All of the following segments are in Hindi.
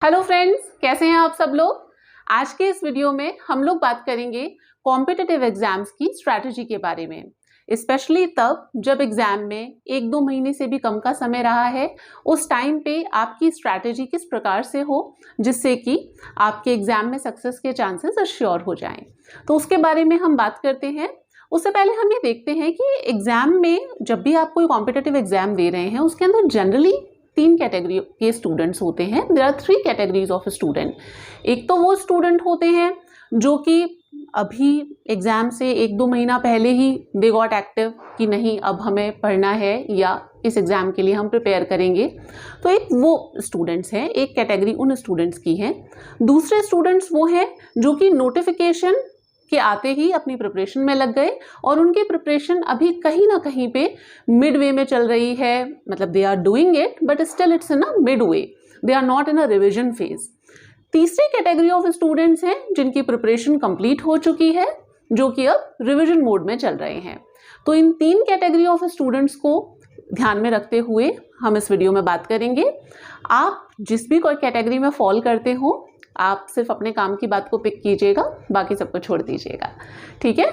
हेलो फ्रेंड्स, कैसे हैं आप सब लोग। आज के इस वीडियो में हम लोग बात करेंगे कॉम्पिटिटिव एग्जाम्स की स्ट्रैटेजी के बारे में। स्पेशली तब जब एग्जाम में 1-2 महीने से भी कम का समय रहा है, उस टाइम पे आपकी स्ट्रैटेजी किस प्रकार से हो जिससे कि आपके एग्जाम में सक्सेस के चांसेस अश्योर हो जाएं। तो उसके बारे में हम बात करते हैं। उससे पहले हम ये देखते हैं कि एग्जाम में जब भी आप कोई कॉम्पिटिटिव एग्जाम दे रहे हैं, उसके अंदर जनरली 3 कैटेगरी के स्टूडेंट्स होते हैं। There are 3 categories of student. एक तो वो स्टूडेंट होते हैं जो कि अभी एग्जाम से 1-2 महीना पहले ही दे गॉट एक्टिव कि नहीं अब हमें पढ़ना है या इस एग्जाम के लिए हम प्रिपेयर करेंगे। तो एक वो स्टूडेंट्स हैं, एक कैटेगरी उन स्टूडेंट्स की है। दूसरे स्टूडेंट्स वो हैं जो कि नोटिफिकेशन के आते ही अपनी प्रिपरेशन में लग गए और उनकी प्रिपरेशन अभी कहीं ना कहीं पे मिड वे में चल रही है। मतलब they are doing it but still it's in a mid way, they are not in a revision phase. तीसरी कैटेगरी ऑफ स्टूडेंट्स हैं जिनकी प्रिपरेशन कंप्लीट हो चुकी है, जो कि अब रिविजन मोड में चल रहे हैं। तो इन 3 कैटेगरी ऑफ स्टूडेंट्स को ध्यान में रखते हुए हम इस वीडियो में बात करेंगे। आप जिस भी कोई कैटेगरी में फॉल करते हो, आप सिर्फ अपने काम की बात को पिक कीजिएगा, बाकी सबको छोड़ दीजिएगा, ठीक है।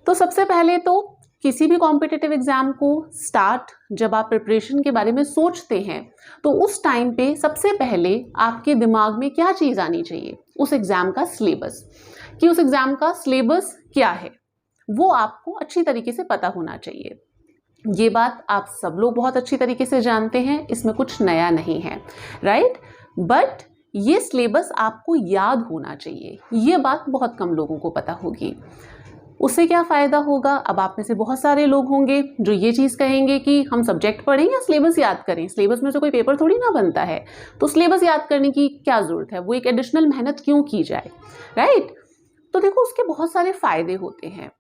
तो सबसे पहले तो किसी भी कॉम्पिटिटिव एग्जाम को स्टार्ट जब आप प्रिपरेशन के बारे में सोचते हैं तो उस टाइम पे सबसे पहले आपके दिमाग में क्या चीज़ आनी चाहिए, उस एग्जाम का सिलेबस। कि उस एग्जाम का सिलेबस क्या है वो आपको अच्छी तरीके से पता होना चाहिए। ये बात आप सब लोग बहुत अच्छी तरीके से जानते हैं, इसमें कुछ नया नहीं है, राइट। बट ये सिलेबस आपको याद होना चाहिए, ये बात बहुत कम लोगों को पता होगी। उससे क्या फ़ायदा होगा, अब आप में से बहुत सारे लोग होंगे जो ये चीज़ कहेंगे कि हम सब्जेक्ट पढ़ें या सिलेबस याद करें। सिलेबस में से कोई पेपर थोड़ी ना बनता है, तो सिलेबस याद करने की क्या ज़रूरत है, वो एक एडिशनल मेहनत क्यों की जाए, राइट। तो देखो उसके बहुत सारे फ़ायदे होते हैं।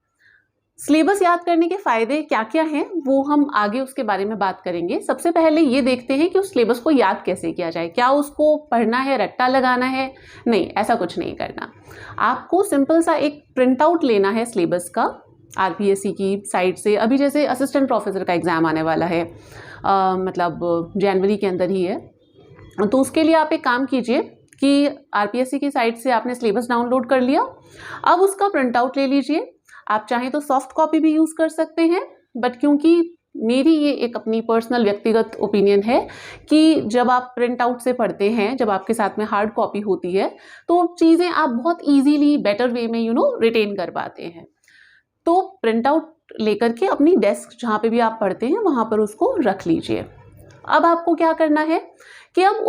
सिलेबस याद करने के फ़ायदे क्या क्या हैं वो हम आगे उसके बारे में बात करेंगे। सबसे पहले ये देखते हैं कि उस सिलेबस को याद कैसे किया जाए। क्या उसको पढ़ना है, रट्टा लगाना है? नहीं, ऐसा कुछ नहीं करना। आपको सिंपल सा एक प्रिंट आउट लेना है सिलेबस का आरपीएससी की साइट से। अभी जैसे असिस्टेंट प्रोफेसर का एग्ज़ाम आने वाला है, मतलब जनवरी के अंदर ही है, तो उसके लिए आप एक काम कीजिए कि आरपीएससी की साइट से आपने सिलेबस डाउनलोड कर लिया, अब उसका प्रिंट आउट ले लीजिए। आप चाहें तो सॉफ्ट कॉपी भी यूज़ कर सकते हैं, बट क्योंकि मेरी ये एक अपनी पर्सनल व्यक्तिगत ओपिनियन है कि जब आप प्रिंट आउट से पढ़ते हैं, जब आपके साथ में हार्ड कॉपी होती है, तो चीज़ें आप बहुत इजीली बेटर वे में रिटेन कर पाते हैं। तो प्रिंट आउट लेकर के अपनी डेस्क जहाँ पे भी आप पढ़ते हैं वहाँ पर उसको रख लीजिए। अब आपको क्या करना है कि अब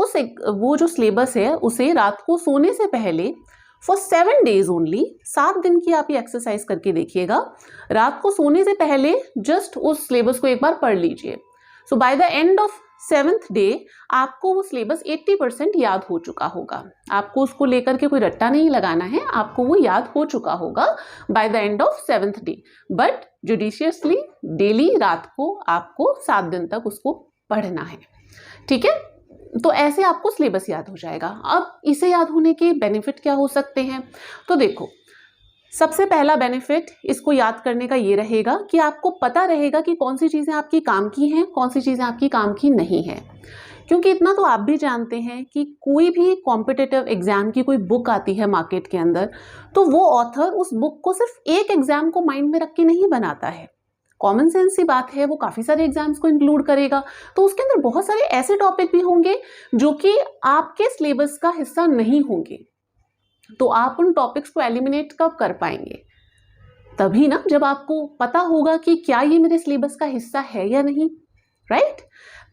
वो जो सिलेबस है उसे रात को सोने से पहले फॉर 7 days ओनली, 7 दिन की आप ये एक्सरसाइज करके देखिएगा। रात को सोने से पहले जस्ट उस सिलेबस को एक बार पढ़ लीजिए। So by the end of 7th day आपको वो सिलेबस 80% याद हो चुका होगा। आपको उसको लेकर के कोई रट्टा नहीं लगाना है, आपको वो याद हो चुका होगा bye the end of 7th day. But judiciously daily रात को आपको 7 दिन तक उसको पढ़ना है, ठीक है। तो ऐसे आपको सिलेबस याद हो जाएगा। अब इसे याद होने के बेनिफिट क्या हो सकते हैं, तो देखो सबसे पहला बेनिफिट इसको याद करने का ये रहेगा कि आपको पता रहेगा कि कौन सी चीज़ें आपकी काम की हैं, कौन सी चीज़ें आपकी काम की नहीं हैं। क्योंकि इतना तो आप भी जानते हैं कि कोई भी कॉम्पिटिटिव एग्जाम की कोई बुक आती है मार्केट के अंदर, तो वो ऑथर उस बुक को सिर्फ एक एग्जाम को माइंड में रख के नहीं बनाता है। कॉमन सेंस सी बात है, वो काफ़ी सारे एग्जाम्स को इंक्लूड करेगा, तो उसके अंदर बहुत सारे ऐसे टॉपिक भी होंगे जो कि आपके सिलेबस का हिस्सा नहीं होंगे। तो आप उन टॉपिक्स को एलिमिनेट कब कर पाएंगे? तभी ना जब आपको पता होगा कि क्या ये मेरे सिलेबस का हिस्सा है या नहीं, राइट।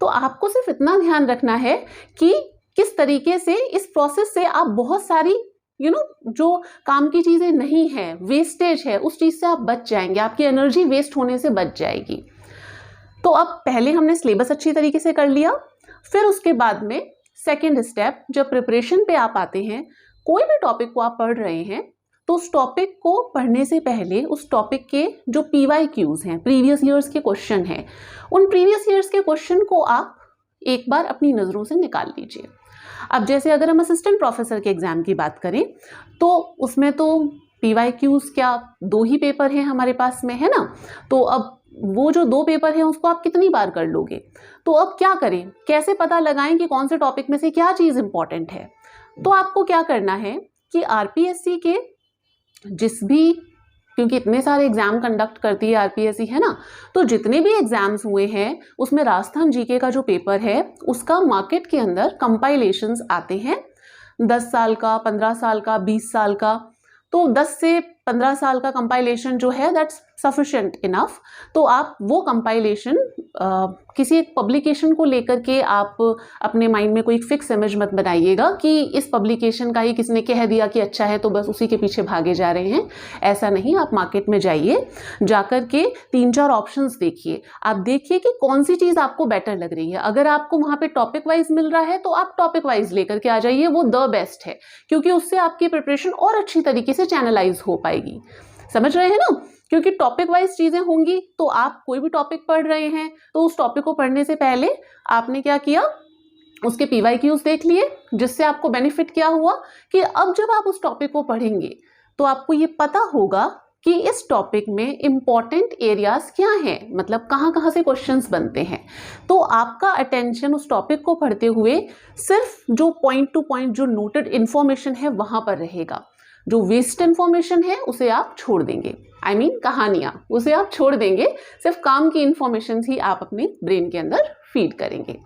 तो आपको सिर्फ इतना ध्यान रखना है कि किस तरीके से इस प्रोसेस से आप बहुत सारी जो काम की चीज़ें नहीं है, वेस्टेज है, उस चीज़ से आप बच जाएंगे, आपकी एनर्जी वेस्ट होने से बच जाएगी। तो अब पहले हमने सिलेबस अच्छी तरीके से कर लिया, फिर उसके बाद में सेकेंड स्टेप, जब प्रिपरेशन पे आप आते हैं, कोई भी टॉपिक को आप पढ़ रहे हैं तो उस टॉपिक को पढ़ने से पहले उस टॉपिक के जो PYQs हैं, प्रीवियस ईयर्स के क्वेश्चन हैं, उन प्रीवियस ईयर्स के क्वेश्चन को आप एक बार अपनी नज़रों से निकाल लीजिए। अब जैसे अगर हम असिस्टेंट प्रोफेसर के एग्ज़ाम की बात करें तो उसमें तो PYQs क्या 2 ही पेपर हैं हमारे पास में, है ना। तो अब वो जो 2 पेपर हैं उसको आप कितनी बार कर लोगे। तो अब क्या करें, कैसे पता लगाएं कि कौन से टॉपिक में से क्या चीज़ इंपॉर्टेंट है। तो आपको क्या करना है कि आरपीएससी के जिस भी, क्योंकि इतने सारे एग्जाम कंडक्ट करती है आरपीएससी, है ना, तो जितने भी एग्जाम्स हुए हैं उसमें राजस्थान जीके का जो पेपर है उसका मार्केट के अंदर कंपाइलेशंस आते हैं 10 साल का, 15 साल का, 20 साल का। तो 10 से 15 साल का कंपाइलेशन जो है दैट्स सफिशिएंट इनफ। तो आप वो कंपाइलेशन किसी एक पब्लिकेशन को लेकर के आप अपने माइंड में कोई फिक्स इमेज मत बनाइएगा कि इस पब्लिकेशन का ही किसने कह दिया कि अच्छा है तो बस उसी के पीछे भागे जा रहे हैं। ऐसा नहीं, आप मार्केट में जाइए, जाकर के 3-4 ऑप्शंस देखिए, आप देखिए कि कौन सी चीज़ आपको बेटर लग रही है। अगर आपको वहाँ पे टॉपिक वाइज मिल रहा है तो आप टॉपिक वाइज लेकर के आ जाइए, वो द बेस्ट है, क्योंकि उससे आपकी प्रिपरेशन और अच्छी तरीके से चैनलाइज हो पाएगी। समझ रहे हैं ना, क्योंकि टॉपिक वाइज चीजें होंगी तो आप कोई भी टॉपिक पढ़ रहे हैं तो उस टॉपिक को पढ़ने से पहले आपने क्या किया, उसके पीवाईक्यूज देख लिए, जिससे आपको बेनिफिट क्या हुआ कि अब जब आप उस टॉपिक को पढ़ेंगे तो आपको ये पता होगा कि इस टॉपिक में इंपॉर्टेंट एरियाज क्या हैं, मतलब कहाँ कहाँ से क्वेश्चंस बनते हैं। तो आपका अटेंशन उस टॉपिक को पढ़ते हुए सिर्फ जो पॉइंट टू पॉइंट जो नोटेड इंफॉर्मेशन है वहां पर रहेगा। जो वेस्ट इंफॉर्मेशन है उसे आप छोड़ देंगे, आई मीन कहानियां, उसे आप छोड़ देंगे, सिर्फ काम की इंफॉर्मेशन ही आप अपने ब्रेन के अंदर फीड करेंगे,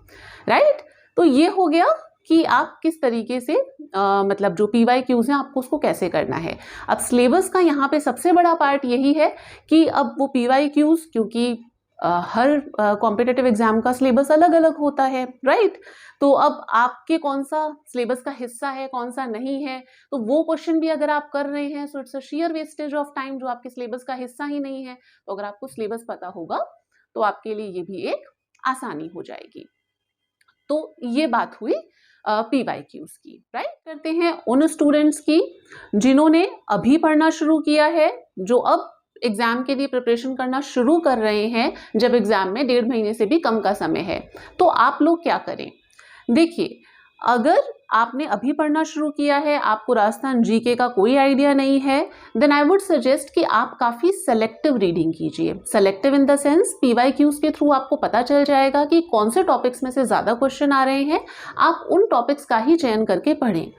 राइट। तो ये हो गया कि आप किस तरीके से मतलब जो पीवाईक्यूज हैं आपको उसको कैसे करना है। अब सिलेबस का यहाँ पे सबसे बड़ा पार्ट यही है कि अब वो पीवाईक्यूज, क्योंकि हर कॉम्पिटिटिव एग्जाम का सिलेबस अलग अलग होता है, राइट। तो अब आपके कौन सा सिलेबस का हिस्सा है कौन सा नहीं है, तो वो क्वेश्चन भी अगर आप कर रहे हैं so it's a share wastage of time, जो आपके सिलेबस का हिस्सा ही नहीं है। तो अगर आपको सिलेबस पता होगा तो आपके लिए ये भी एक आसानी हो जाएगी। तो ये बात हुई पीवाईक्यूज की, राइट। करते हैं उन स्टूडेंट्स की जिन्होंने अभी पढ़ना शुरू किया है, जो अब एग्जाम के लिए प्रिपरेशन करना शुरू कर रहे हैं, जब एग्जाम में 1.5 महीने से भी कम का समय है। तो आप लोग क्या करें, देखिए, अगर आपने अभी पढ़ना शुरू किया है, आपको राजस्थान जीके का कोई आइडिया नहीं है, देन आई वुड सजेस्ट कि आप काफ़ी सेलेक्टिव रीडिंग कीजिए। Selective in the sense PYQs के थ्रू आपको पता चल जाएगा कि कौन से टॉपिक्स में से ज़्यादा क्वेश्चन आ रहे हैं, आप उन टॉपिक्स का ही चयन करके पढ़ें।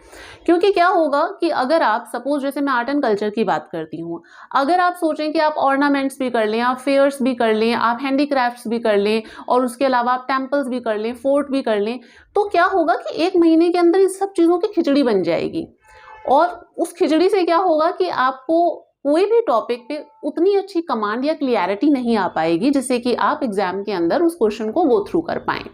क्योंकि क्या होगा कि अगर आप सपोज, जैसे मैं आर्ट एंड कल्चर की बात करती हूँ, अगर आप सोचें कि आप ऑर्नामेंट्स भी कर लें, आप फेयर्स भी कर लें, आप हैंडीक्राफ्ट्स भी कर लें और उसके अलावा आप टेम्पल्स भी कर लें, फोर्ट भी कर लें, तो क्या होगा कि 1 महीने के अंदर इस सब चीज़ों की खिचड़ी बन जाएगी। और उस खिचड़ी से क्या होगा कि आपको कोई भी टॉपिक पे उतनी अच्छी कमांड या क्लियरिटी नहीं आ पाएगी जिससे कि आप एग्जाम के अंदर उस क्वेश्चन को गो थ्रू कर पाएं,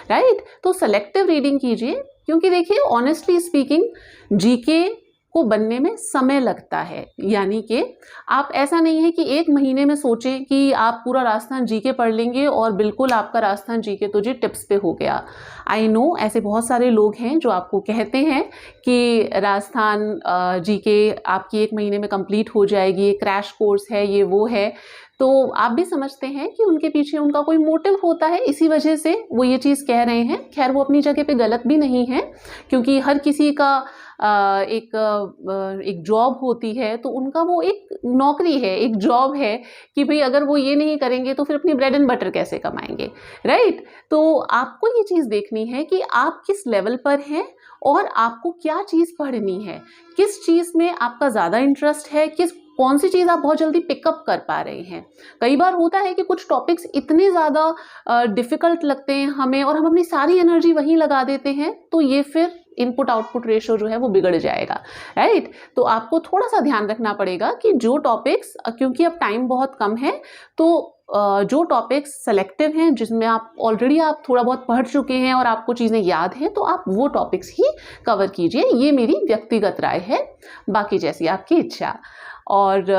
राइट। तो सेलेक्टिव रीडिंग कीजिए, क्योंकि देखिए ऑनेस्टली स्पीकिंग जीके को बनने में समय लगता है। यानी कि आप, ऐसा नहीं है कि 1 महीने में सोचें कि आप पूरा राजस्थान जीके पढ़ लेंगे और बिल्कुल आपका राजस्थान जीके तो जी टिप्स पे हो गया। आई नो ऐसे बहुत सारे लोग हैं जो आपको कहते हैं कि राजस्थान जीके आपकी 1 महीने में कंप्लीट हो जाएगी, क्रैश कोर्स है, ये वो है। तो आप भी समझते हैं कि उनके पीछे उनका कोई मोटिव होता है, इसी वजह से वो ये चीज़ कह रहे हैं। खैर, वो अपनी जगह पे गलत भी नहीं है, क्योंकि हर किसी का एक जॉब होती है, तो उनका वो एक नौकरी है, एक जॉब है कि भाई अगर वो ये नहीं करेंगे तो फिर अपनी ब्रेड एंड बटर कैसे कमाएंगे, राइट। तो आपको ये चीज़ देखनी है कि आप किस लेवल पर हैं और आपको क्या चीज़ पढ़नी है, किस चीज़ में आपका ज़्यादा इंटरेस्ट है, कौन सी चीज़ आप बहुत जल्दी पिकअप कर पा रहे हैं। कई बार होता है कि कुछ टॉपिक्स इतने ज़्यादा डिफ़िकल्ट लगते हैं हमें और हम अपनी सारी एनर्जी वहीं लगा देते हैं, तो ये फिर इनपुट आउटपुट रेशो जो है वो बिगड़ जाएगा, राइट। तो आपको थोड़ा सा ध्यान रखना पड़ेगा कि जो टॉपिक्स, क्योंकि अब टाइम बहुत कम है, तो जो टॉपिक्स सेलेक्टिव हैं, जिसमें आप ऑलरेडी आप थोड़ा बहुत पढ़ चुके हैं और आपको चीज़ें याद हैं, तो आप वो टॉपिक्स ही कवर कीजिए। ये मेरी व्यक्तिगत राय है, बाकी जैसी आपकी इच्छा। और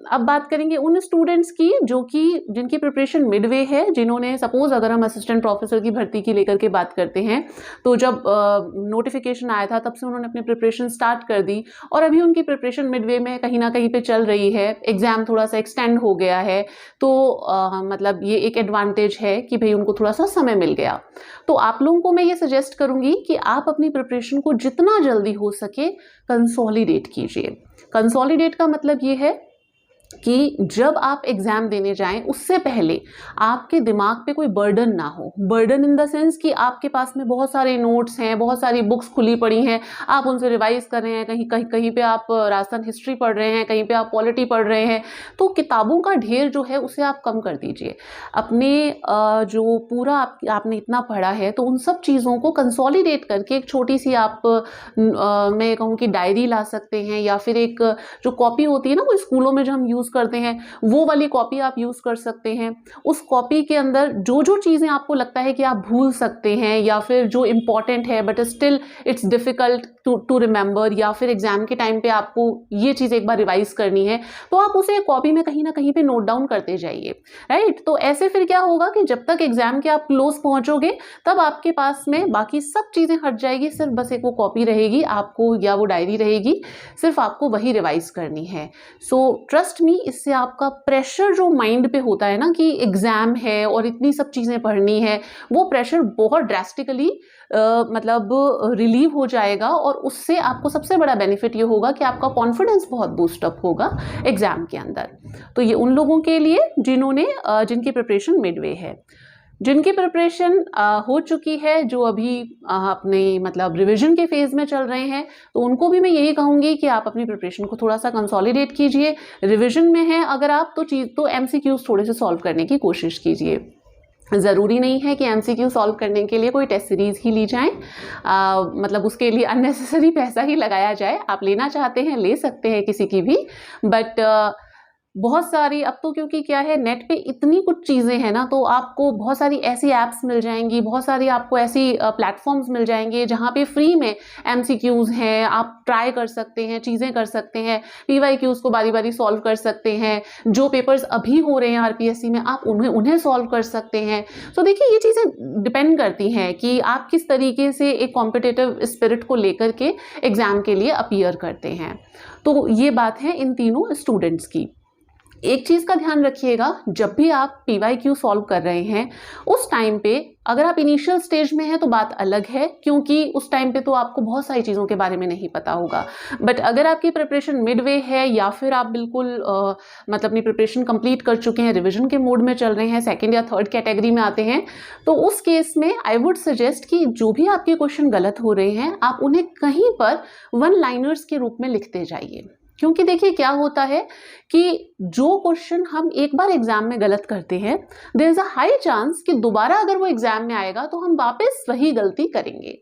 अब बात करेंगे उन स्टूडेंट्स की जिनकी प्रिपरेशन मिडवे है, जिन्होंने सपोज, अगर हम असिस्टेंट प्रोफेसर की भर्ती की लेकर के बात करते हैं, तो जब नोटिफिकेशन आया था तब से उन्होंने अपनी प्रिपरेशन स्टार्ट कर दी और अभी उनकी प्रिपरेशन मिडवे में कहीं ना कहीं पे चल रही है। एग्जाम थोड़ा सा एक्सटेंड हो गया है, तो मतलब ये एक एडवांटेज है कि भाई उनको थोड़ा सा समय मिल गया। तो आप लोगों को मैं ये सजेस्ट करूंगी कि आप अपनी प्रिपरेशन को जितना जल्दी हो सके कंसोलिडेट कीजिए। कंसोलिडेट का मतलब ये है कि जब आप एग्जाम देने जाएं उससे पहले आपके दिमाग पे कोई बर्डन ना हो। बर्डन इन द सेंस कि आपके पास में बहुत सारे नोट्स हैं, बहुत सारी बुक्स खुली पड़ी हैं, आप उनसे रिवाइज कर रहे हैं, कहीं कहीं कहीं पे आप राजस्थान हिस्ट्री पढ़ रहे हैं, कहीं पे आप पॉलिटी पढ़ रहे हैं। तो किताबों का ढेर जो है उसे आप कम कर दीजिए। अपने जो पूरा आपने इतना पढ़ा है तो उन सब चीज़ों को कंसोलिडेट करके एक छोटी सी आप मैं कहूँ कि डायरी ला सकते हैं, या फिर एक जो कॉपी होती है ना वो स्कूलों में जो हम यूज़ करते हैं वो वाली कॉपी आप यूज़ कर सकते हैं। उस कॉपी के अंदर जो जो चीज़ें आपको लगता है कि आप भूल सकते हैं, या फिर जो इम्पॉर्टेंट है but still it's difficult to remember, या फिर एग्जाम के टाइम पे आपको ये चीज़ एक बार रिवाइज करनी है, तो आप उसे कॉपी में कहीं ना कहीं पे नोट डाउन करते जाइए, राइट। तो ऐसे फिर क्या होगा कि जब तक एग्जाम के आप क्लोज पहुंचोगे तब आपके पास में बाकी सब चीज़ें हट जाएगी, सिर्फ बस एक वो कॉपी रहेगी आपको या वो डायरी रहेगी, सिर्फ आपको वही रिवाइज करनी है। सो ट्रस्ट मी, इससे आपका प्रेशर जो माइंड पे होता है ना कि एग्जाम है और इतनी सब चीज़ें पढ़नी है, वो प्रेशर बहुत ड्रास्टिकली मतलब रिलीव हो जाएगा, और उससे आपको सबसे बड़ा बेनिफिट ये होगा कि आपका कॉन्फिडेंस बहुत बूस्टअप होगा एग्जाम के अंदर। तो ये उन लोगों के लिए जिन्होंने जिनकी प्रिपरेशन मिडवे है। जिनकी प्रिपरेशन हो चुकी है, जो अभी अपने मतलब रिवीजन के फेज में चल रहे हैं, तो उनको भी मैं यही कहूँगी कि आप अपनी प्रिपरेशन को थोड़ा सा कंसोलिडेट कीजिए। रिवीजन में है अगर आप तो एमसीक्यूज थोड़े से सॉल्व करने की कोशिश कीजिए। ज़रूरी नहीं है कि एमसीक्यू सॉल्व करने के लिए कोई टेस्ट सीरीज़ ही ली जाए, मतलब उसके लिए अननेसेसरी पैसा ही लगाया जाए। आप लेना चाहते हैं ले सकते हैं किसी की भी, बट बहुत सारी अब तो क्योंकि क्या है नेट पे इतनी कुछ चीज़ें हैं ना, तो आपको बहुत सारी ऐसी ऐप्स मिल जाएंगी, बहुत सारी आपको ऐसी प्लेटफॉर्म्स मिल जाएंगे जहाँ पे फ्री में एमसीक्यूज़ हैं, आप ट्राई कर सकते हैं, चीज़ें कर सकते हैं, पीवाईक्यूज़ को बारी बारी सॉल्व कर सकते हैं, जो पेपर्स अभी हो रहे हैं आरपीएससी में आप उन्हें सॉल्व कर सकते हैं। तो देखिए ये चीज़ें डिपेंड करती हैं कि आप किस तरीके से एक कॉम्पिटिटिव स्पिरिट को लेकर के एग्ज़ाम के लिए अपीयर करते हैं। तो ये बात है इन तीनों स्टूडेंट्स की। एक चीज़ का ध्यान रखिएगा, जब भी आप पीवाईक्यू सॉल्व कर रहे हैं उस टाइम पे, अगर आप इनिशियल स्टेज में हैं तो बात अलग है, क्योंकि उस टाइम पे तो आपको बहुत सारी चीज़ों के बारे में नहीं पता होगा। बट अगर आपकी प्रिपरेशन मिडवे है, या फिर आप बिल्कुल मतलब अपनी प्रिपरेशन कंप्लीट कर चुके हैं, रिविजन के मोड में चल रहे हैं, सेकेंड या थर्ड कैटेगरी में आते हैं, तो उस केस में आई वुड सजेस्ट कि जो भी आपके क्वेश्चन गलत हो रहे हैं आप उन्हें कहीं पर वन लाइनर्स के रूप में लिखते जाइए। क्योंकि देखिए क्या होता है कि जो क्वेश्चन हम एक बार एग्जाम में गलत करते हैं, there is a high chance कि दोबारा अगर वो एग्जाम में आएगा तो हम वापस वही गलती करेंगे।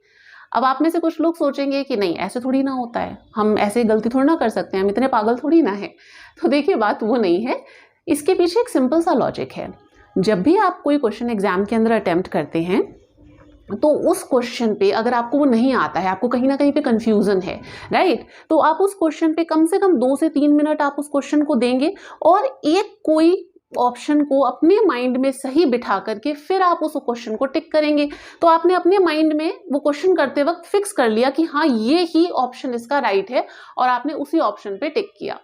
अब आप में से कुछ लोग सोचेंगे कि नहीं ऐसे थोड़ी ना होता है, हम ऐसे गलती थोड़ी ना कर सकते हैं, हम इतने पागल थोड़ी ना है। तो देखिए बात वो नहीं है, इसके पीछे एक सिंपल सा लॉजिक है। जब भी आप कोई क्वेश्चन एग्जाम के अंदर अटेम्प्ट करते हैं तो उस क्वेश्चन पे अगर आपको वो नहीं आता है, आपको कहीं ना कहीं पे कंफ्यूजन है, राइट, तो आप उस क्वेश्चन पे कम से कम 2 से 3 मिनट आप उस क्वेश्चन को देंगे और एक कोई ऑप्शन को अपने माइंड में सही बिठा करके फिर आप उस क्वेश्चन को टिक करेंगे। तो आपने अपने माइंड में वो क्वेश्चन करते वक्त फिक्स कर लिया कि हाँ ये ही ऑप्शन इसका राइट है, और आपने उसी ऑप्शन पे टिक किया।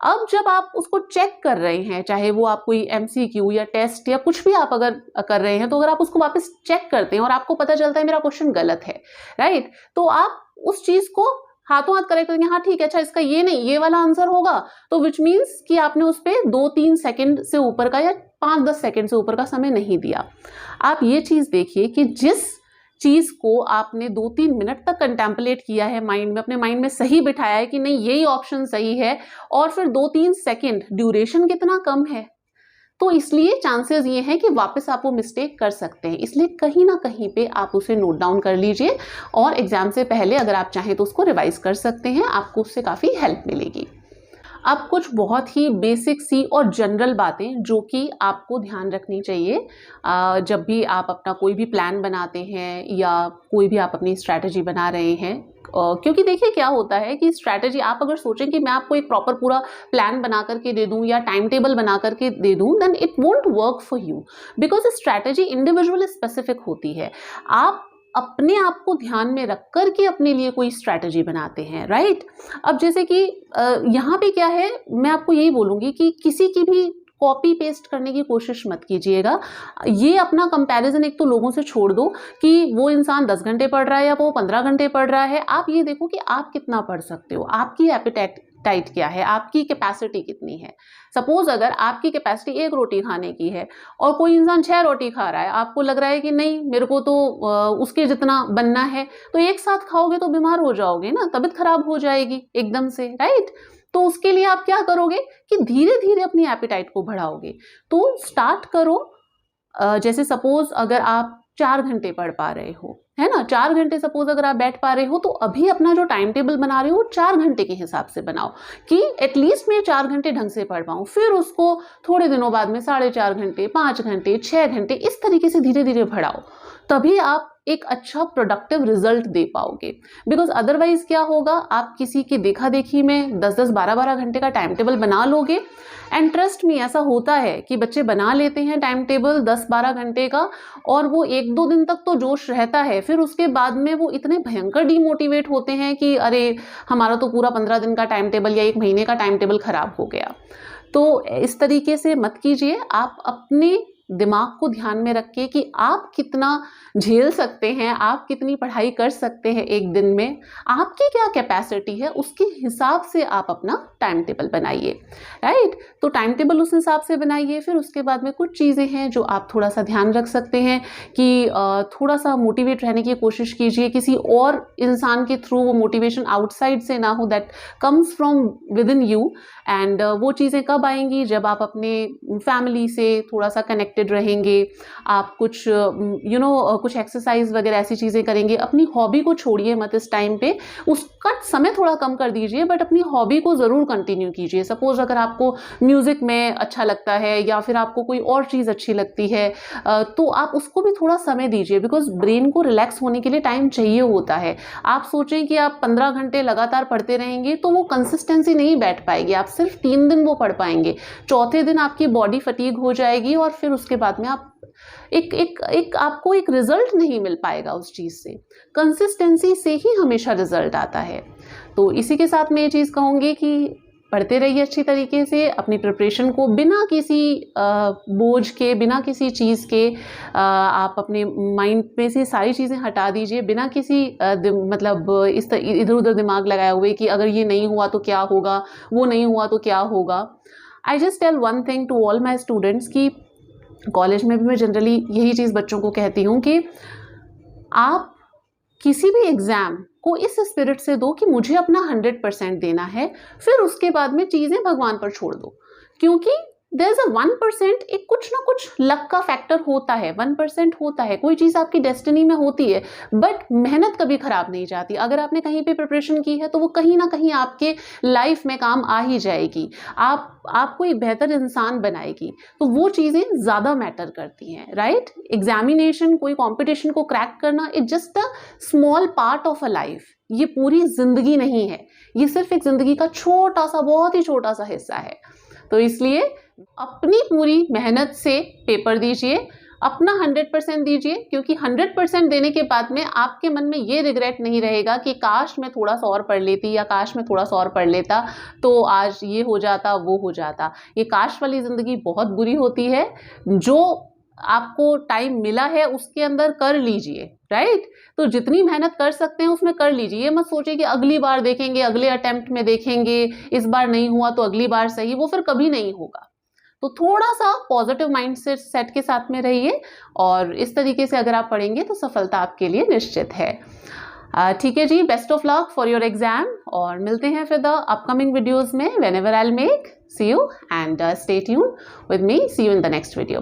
अब जब आप उसको चेक कर रहे हैं, चाहे वो आप कोई एमसीक्यू या टेस्ट या कुछ भी आप अगर कर रहे हैं, तो अगर आप उसको वापस चेक करते हैं और आपको पता चलता है मेरा क्वेश्चन गलत है, राइट, तो आप उस चीज को हाथों हाथ करेक्ट करेंगे, हाँ ठीक है, अच्छा इसका ये नहीं ये वाला आंसर होगा, तो विच मीन्स कि आपने उस पर 2-3 सेकेंड से ऊपर का या 5-10 सेकेंड से ऊपर का समय नहीं दिया। आप ये चीज देखिए कि जिस चीज को आपने 2-3 मिनट तक कंटेम्पलेट किया है माइंड में, अपने माइंड में सही बिठाया है कि नहीं यही ऑप्शन सही है, और फिर 2-3 सेकेंड ड्यूरेशन कितना कम है, तो इसलिए चांसेस ये हैं कि वापस आप वो मिस्टेक कर सकते हैं। इसलिए कहीं ना कहीं पे आप उसे नोट डाउन कर लीजिए और एग्जाम से पहले अगर आप चाहें तो उसको रिवाइज कर सकते हैं, आपको उससे काफ़ी हेल्प मिलेगी। अब कुछ बहुत ही बेसिक सी और जनरल बातें जो कि आपको ध्यान रखनी चाहिए जब भी आप अपना कोई भी प्लान बनाते हैं या कोई भी आप अपनी स्ट्रैटेजी बना रहे हैं। क्योंकि देखिए क्या होता है कि स्ट्रैटेजी आप अगर सोचें कि मैं आपको एक प्रॉपर पूरा प्लान बना करके दे दूं या टाइम टेबल बना करके दे दूं, then it won't work for you, because strategy individual specific होती है। आप अपने आप को ध्यान में रख कर के अपने लिए कोई स्ट्रैटेजी बनाते हैं, राइट। अब जैसे कि यहाँ पे क्या है, मैं आपको यही बोलूँगी कि किसी की भी कॉपी पेस्ट करने की कोशिश मत कीजिएगा। ये अपना कंपैरिजन एक तो लोगों से छोड़ दो कि वो इंसान 10 घंटे पढ़ रहा है या वो 15 घंटे पढ़ रहा है। आप ये देखो कि आप कितना पढ़ सकते हो, आपकी एपिटाइट डाइट क्या है, आपकी कैपेसिटी कितनी है। सपोज अगर आपकी कैपेसिटी 1 रोटी खाने की है और कोई इंसान 6 रोटी खा रहा है, आपको लग रहा है कि नहीं मेरे को तो उसके जितना बनना है, तो एक साथ खाओगे तो बीमार हो जाओगे ना, तबीयत खराब हो जाएगी एकदम से, राइट। तो उसके लिए आप क्या करोगे कि धीरे धीरे अपनी एपिटाइट को बढ़ाओगे। तो स्टार्ट करो, जैसे सपोज अगर आप 4 घंटे पढ़ पा रहे हो, है ना, 4 घंटे सपोज अगर आप बैठ पा रहे हो, तो अभी अपना जो टाइम टेबल बना रहे हो 4 घंटे के हिसाब से बनाओ कि एटलीस्ट मैं 4 घंटे ढंग से पढ़ पाऊँ। फिर उसको थोड़े दिनों बाद में 4.5 घंटे, 5 घंटे, 6 घंटे, इस तरीके से धीरे धीरे बढ़ाओ, तभी आप एक अच्छा प्रोडक्टिव रिजल्ट दे पाओगे। बिकॉज अदरवाइज क्या होगा, आप किसी की देखा देखी में 10-10, 12-12 घंटे का टाइम टेबल बना लोगे, एंड ट्रस्ट मी ऐसा होता है कि बच्चे बना लेते हैं टाइम टेबल 10-12 घंटे का, और वो 1-2 दिन तक तो जोश रहता है, फिर उसके बाद में वो इतने भयंकर डीमोटिवेट होते हैं कि अरे हमारा तो पूरा 15 दिन का टाइम टेबल या 1 महीने का टाइम टेबल खराब हो गया। तो इस तरीके से मत कीजिए। आप अपने दिमाग को ध्यान में रखिए कि आप कितना झेल सकते हैं, आप कितनी पढ़ाई कर सकते हैं एक दिन में, आपकी क्या कैपेसिटी है, उसके हिसाब से आप अपना टाइम टेबल बनाइए, राइट। तो टाइम टेबल उस हिसाब से बनाइए। फिर उसके बाद में कुछ चीज़ें हैं जो आप थोड़ा सा ध्यान रख सकते हैं कि थोड़ा सा मोटिवेट रहने की कोशिश कीजिए, किसी और इंसान के थ्रू वो मोटिवेशन आउटसाइड से ना हो, that comes from with in you. And वो चीज़ें कब आएंगी, जब आप अपने फैमिली से थोड़ा सा कनेक्टेड रहेंगे, आप कुछ कुछ एक्सरसाइज वगैरह ऐसी चीज़ें करेंगे। अपनी हॉबी को छोड़िए मत इस टाइम पे, उसका समय थोड़ा कम कर दीजिए, बट अपनी हॉबी को ज़रूर कंटिन्यू कीजिए। सपोज अगर आपको म्यूज़िक में अच्छा लगता है या फिर आपको कोई और चीज़ अच्छी लगती है, तो आप उसको भी थोड़ा समय दीजिए, बिकॉज ब्रेन को रिलैक्स होने के लिए टाइम चाहिए होता है। आप सोचें कि आप 15 घंटे लगातार पढ़ते रहेंगे तो वो कंसिस्टेंसी नहीं बैठ पाएगी, आप सिर्फ 3 दिन वो पढ़ पाएंगे, चौथे दिन आपकी बॉडी फटीग हो जाएगी, और फिर उसके बाद में आप आपको एक रिजल्ट नहीं मिल पाएगा उस चीज़ से। कंसिस्टेंसी से ही हमेशा रिजल्ट आता है। तो इसी के साथ मैं ये चीज़ कहूँगी कि पढ़ते रहिए अच्छी तरीके से, अपनी प्रिपरेशन को बिना किसी बोझ के, बिना किसी चीज़ के, आप अपने माइंड में से सारी चीज़ें हटा दीजिए, बिना किसी मतलब इधर उधर दिमाग लगाए हुए कि अगर ये नहीं हुआ तो क्या होगा, वो नहीं हुआ तो क्या होगा। I just tell one thing to all my students कि कॉलेज में भी मैं जनरली यही चीज़ बच्चों को कहती हूँ कि आप किसी भी एग्ज़ाम को इस स्पिरिट से दो कि मुझे अपना 100% देना है, फिर उसके बाद में चीज़ें भगवान पर छोड़ दो। क्योंकि देयर इज अ 1%, एक कुछ ना कुछ लक का फैक्टर होता है, 1% होता है, कोई चीज़ आपकी डेस्टिनी में होती है, बट मेहनत कभी खराब नहीं जाती। अगर आपने कहीं पे प्रिपरेशन की है तो वो कहीं ना कहीं आपके लाइफ में काम आ ही जाएगी, आपको एक बेहतर इंसान बनाएगी। तो वो चीज़ें ज़्यादा मैटर करती हैं, राइट। एग्जामिनेशन, कोई कॉम्पिटिशन को क्रैक करना is just a small part of a life, ये पूरी जिंदगी नहीं है, ये सिर्फ एक जिंदगी का छोटा सा, बहुत ही छोटा सा हिस्सा है। तो इसलिए अपनी पूरी मेहनत से पेपर दीजिए, अपना 100% दीजिए, क्योंकि 100% देने के बाद में आपके मन में ये रिग्रेट नहीं रहेगा कि काश मैं थोड़ा सा और पढ़ लेती, या काश मैं थोड़ा सा और पढ़ लेता तो आज ये हो जाता, वो हो जाता। ये काश वाली ज़िंदगी बहुत बुरी होती है। जो आपको टाइम मिला है उसके अंदर कर लीजिए, राइट। तो जितनी मेहनत कर सकते हैं उसमें कर लीजिए। ये मत सोचिए कि अगली बार देखेंगे, अगले अटेम्प्ट में देखेंगे, इस बार नहीं हुआ तो अगली बार सही, वो फिर कभी नहीं होगा। तो थोड़ा सा पॉजिटिव माइंड सेट के साथ में रहिए, और इस तरीके से अगर आप पढ़ेंगे तो सफलता आपके लिए निश्चित है। ठीक है जी, best of luck for your exam, और मिलते हैं फिर द अपकमिंग वीडियोज में, whenever I will make. See you and stay tuned with me, see you in the next video.